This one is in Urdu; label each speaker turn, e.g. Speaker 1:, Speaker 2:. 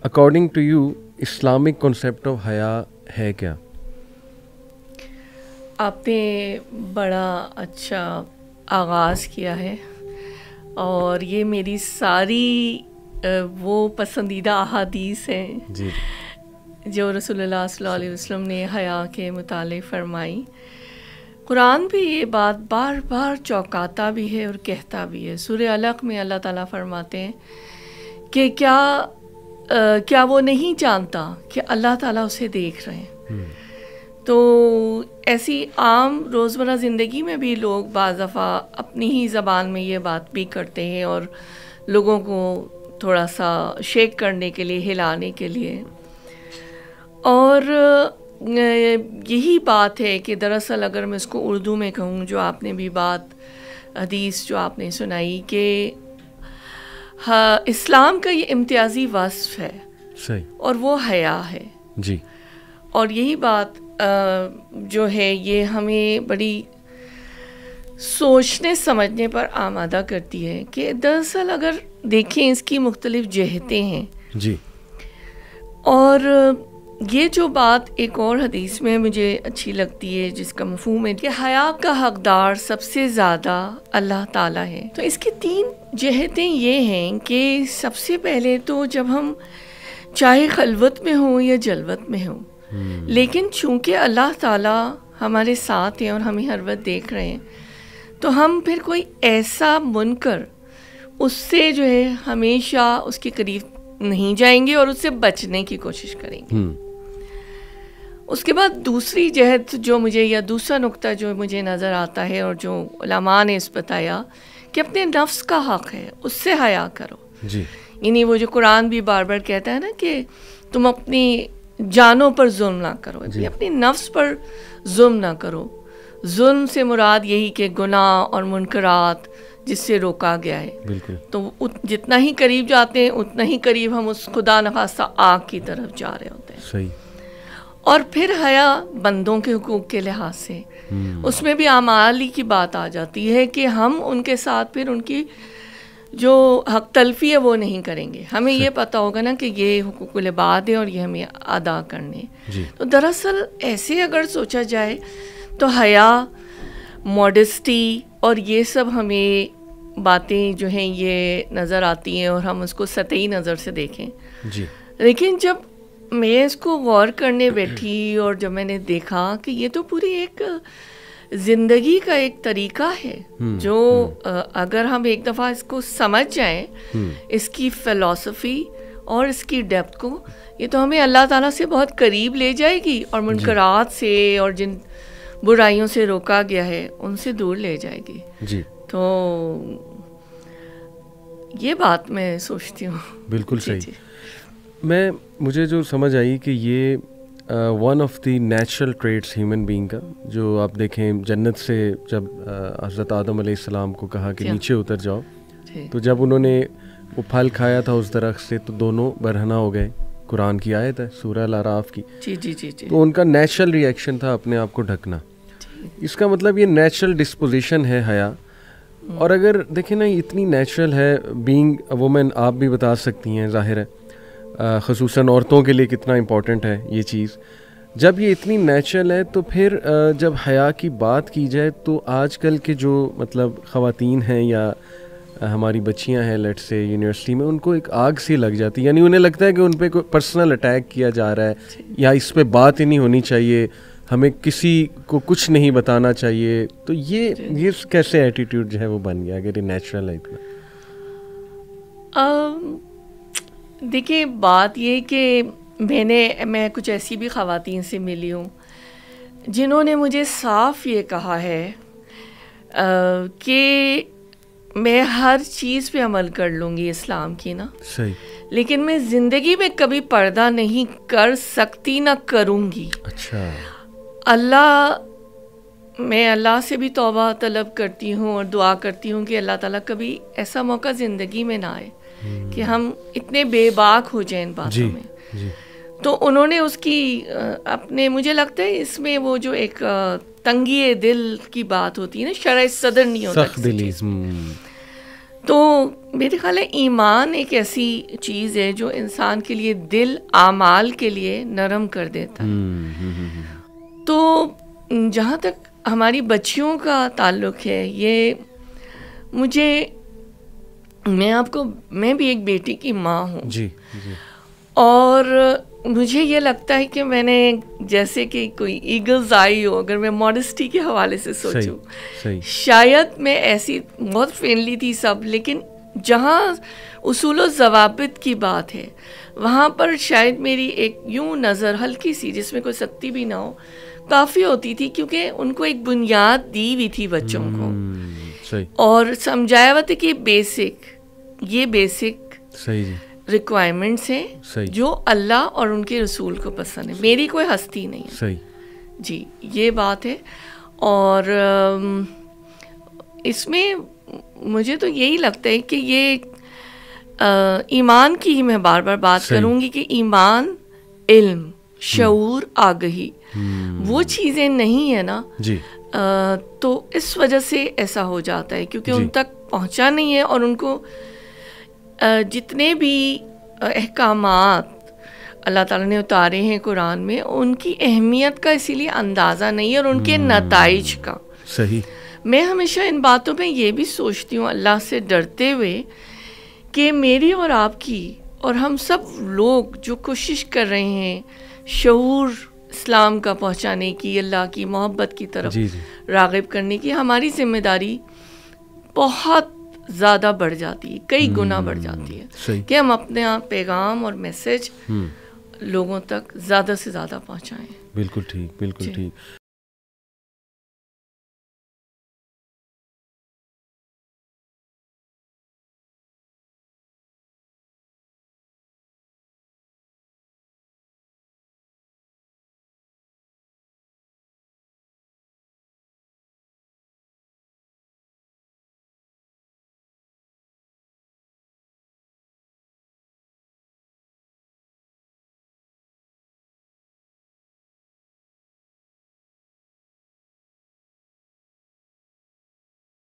Speaker 1: According to you Islamic concept of حیا ہے کیا؟
Speaker 2: آپ نے بڑا اچھا آغاز کیا ہے، اور یہ میری ساری وہ پسندیدہ احادیث ہیں
Speaker 1: جی
Speaker 2: جو رسول اللہ صلی اللہ علیہ وسلم نے حیا کے متعلق فرمائی. قرآن بھی یہ بات بار بار چوکاتا بھی ہے اور کہتا بھی ہے. سورہ علق میں اللہ تعالیٰ فرماتے ہیں کہ کیا وہ نہیں جانتا کہ اللہ تعالیٰ اسے دیکھ رہے ہیں. تو ایسی عام روزمرہ زندگی میں بھی لوگ بعض دفعہ اپنی ہی زبان میں یہ بات بھی کرتے ہیں، اور لوگوں کو تھوڑا سا شیک کرنے کے لیے، ہلانے کے لیے. اور یہی بات ہے کہ دراصل اگر میں اس کو اردو میں کہوں، جو آپ نے بھی بات حدیث جو آپ نے سنائی کہ اسلام کا یہ امتیازی وصف ہے،
Speaker 1: صحیح،
Speaker 2: اور وہ حیا ہے.
Speaker 1: جی.
Speaker 2: اور یہی بات جو ہے یہ ہمیں بڑی سوچنے سمجھنے پر آمادہ کرتی ہے کہ دراصل اگر دیکھیں اس کی مختلف جہتیں ہیں.
Speaker 1: جی.
Speaker 2: اور یہ جو بات ایک اور حدیث میں مجھے اچھی لگتی ہے جس کا مفہوم ہے کہ حیا کا حقدار سب سے زیادہ اللہ تعالیٰ ہے. تو اس کی 3 جہتیں یہ ہیں کہ سب سے پہلے تو جب ہم چاہے خلوت میں ہوں یا جلوت میں ہوں، لیکن چونکہ اللہ تعالیٰ ہمارے ساتھ ہیں اور ہمیں ہر وقت دیکھ رہے ہیں، تو ہم پھر کوئی ایسا منکر اس سے جو ہے ہمیشہ اس کے قریب نہیں جائیں گے اور اس سے بچنے کی کوشش کریں گے. اس کے بعد دوسری جہت جو مجھے، یا دوسرا نقطہ جو مجھے نظر آتا ہے اور جو علماء نے اس بتایا کہ اپنے نفس کا حق ہے، اس سے حیا کرو.
Speaker 1: جی.
Speaker 2: یعنی وہ جو قرآن بھی بار بار کہتا ہے نا کہ تم اپنی جانوں پر ظلم نہ کرو، اپنی نفس پر ظلم نہ کرو. ظلم سے مراد یہی کہ گناہ اور منکرات جس سے روکا گیا ہے.
Speaker 1: بالکل.
Speaker 2: تو جتنا ہی قریب جاتے ہیں اتنا ہی قریب ہم اس خدا نخواستہ آگ کی طرف جا رہے ہوتے ہیں.
Speaker 1: صحیح.
Speaker 2: اور پھر حیا بندوں کے حقوق کے لحاظ سے اس میں بھی اعمال کی بات آ جاتی ہے کہ ہم ان کے ساتھ پھر ان کی جو حق تلفی ہے وہ نہیں کریں گے. ہمیں یہ پتہ ہوگا نا کہ یہ حقوق العباد ہے اور یہ ہمیں ادا کرنے. تو دراصل ایسے اگر سوچا جائے تو حیا، موڈسٹی اور یہ سب ہمیں باتیں جو ہیں یہ نظر آتی ہیں اور ہم اس کو سطحی نظر سے دیکھیں.
Speaker 1: جی.
Speaker 2: لیکن جب میں اس کو غور کرنے بیٹھی اور جب میں نے دیکھا کہ یہ تو پوری ایک زندگی کا ایک طریقہ ہے جو اگر ہم ایک دفعہ اس کو سمجھ جائیں، اس کی فلسفی اور اس کی ڈیپتھ کو، یہ تو ہمیں اللہ تعالیٰ سے بہت قریب لے جائے گی اور منکرات سے اور جن برائیوں سے روکا گیا ہے ان سے دور لے جائے گی.
Speaker 1: جی.
Speaker 2: تو یہ بات میں سوچتی ہوں.
Speaker 1: بالکل صحیح. مجھے جو سمجھ آئی کہ یہ one of the natural traits human being کا، جو آپ دیکھیں جنت سے جب حضرت آدم علیہ السلام کو کہا کہ نیچے اتر جاؤ، تو جب انہوں نے وہ پھل کھایا تھا اس درخت سے تو دونوں برہنہ ہو گئے. قرآن کی آیت ہے سورہ الاعراف کی.
Speaker 2: جی جی جی.
Speaker 1: تو ان کا نیچرل ریئیکشن تھا اپنے آپ کو ڈھکنا. اس کا مطلب یہ نیچرل ڈسپوزیشن ہے حیا. اور اگر دیکھیں نا اتنی نیچرل ہے بینگ اے وومن، آپ بھی بتا سکتی ہیں، ظاہر ہے خصوصاً عورتوں کے لیے کتنا امپورٹنٹ ہے یہ چیز. جب یہ اتنی نیچرل ہے تو پھر جب حیا کی بات کی جائے تو آج کل کے جو مطلب خواتین ہیں یا ہماری بچیاں ہیں لیٹ سے یونیورسٹی میں، ان کو ایک آگ سی لگ جاتی ہے. یعنی انہیں لگتا ہے کہ ان پہ کوئی پرسنل اٹیک کیا جا رہا ہے یا اس پہ بات ہی نہیں ہونی چاہیے، ہمیں کسی کو کچھ نہیں بتانا چاہیے. تو یہ کیسے ایٹیٹیوڈ جو ہے وہ بن گیا اگر یہ نیچرل ہے اتنا؟
Speaker 2: دیکھیں بات یہ کہ میں کچھ ایسی بھی خواتین سے ملی ہوں جنہوں نے مجھے صاف یہ کہا ہے کہ میں ہر چیز پہ عمل کر لوں گی اسلام کی نا،
Speaker 1: صحیح،
Speaker 2: لیکن میں زندگی میں کبھی پردہ نہیں کر سکتی، نہ کروں گی.
Speaker 1: اچھا.
Speaker 2: میں اللہ سے بھی توبہ طلب کرتی ہوں اور دعا کرتی ہوں کہ اللہ تعالیٰ کبھی ایسا موقع زندگی میں نہ آئے کہ ہم اتنے بے باک ہو جائیں ان باتوں میں.
Speaker 1: جی.
Speaker 2: تو انہوں نے اس کی اپنے، مجھے لگتا ہے اس میں وہ جو ایک تنگی دل کی بات ہوتی ہے نا، شرح صدر نہیں ہوتا. تو میرے خیال ہے ایمان ایک ایسی چیز ہے جو انسان کے لیے دل اعمال کے لیے نرم کر دیتا ہے. تو جہاں تک ہماری بچیوں کا تعلق ہے، یہ میں بھی ایک بیٹی کی ماں ہوں.
Speaker 1: جی.
Speaker 2: اور مجھے یہ لگتا ہے کہ میں نے جیسے کہ کوئی ایگلز آئی ہو، اگر میں ماڈسٹی کے حوالے سے سوچوں، شاید میں ایسی بہت فرینڈلی تھی سب، لیکن جہاں اصول و ضوابط کی بات ہے وہاں پر شاید میری ایک یوں نظر ہلکی سی، جس میں کوئی سختی بھی نہ ہو، کافی ہوتی تھی، کیونکہ ان کو ایک بنیاد دی ہوئی تھی بچوں کو، اور سمجھایا ہوا تھا کہ یہ بیسک ریکوائرمنٹس ہیں جو اللہ اور ان کے رسول کو پسند ہے، میری کوئی ہستی نہیں ہے. جی یہ بات ہے. اور اس میں مجھے تو یہی لگتا ہے کہ یہ ایمان کی ہی میں بار بار بات کروں گی کہ ایمان، علم، شعور، آگہی وہ چیزیں نہیں ہے نا، تو اس وجہ سے ایسا ہو جاتا ہے کیونکہ ان تک پہنچا نہیں ہے، اور ان کو جتنے بھی احکامات اللہ تعالیٰ نے اتارے ہیں قرآن میں، ان کی اہمیت کا اسی لیے اندازہ نہیں ہے، اور ان کے نتائج کا.
Speaker 1: صحیح.
Speaker 2: میں ہمیشہ ان باتوں میں یہ بھی سوچتی ہوں اللہ سے ڈرتے ہوئے کہ میری اور آپ کی اور ہم سب لوگ جو کوشش کر رہے ہیں شعور اسلام کا پہنچانے کی، اللہ کی محبت کی طرف راغب کرنے کی، ہماری ذمہ داری بہت زیادہ بڑھ جاتی ہے، کئی گنا بڑھ جاتی ہے کہ ہم اپنے پیغام اور میسج لوگوں تک زیادہ سے زیادہ پہنچائیں.
Speaker 1: بالکل ٹھیک.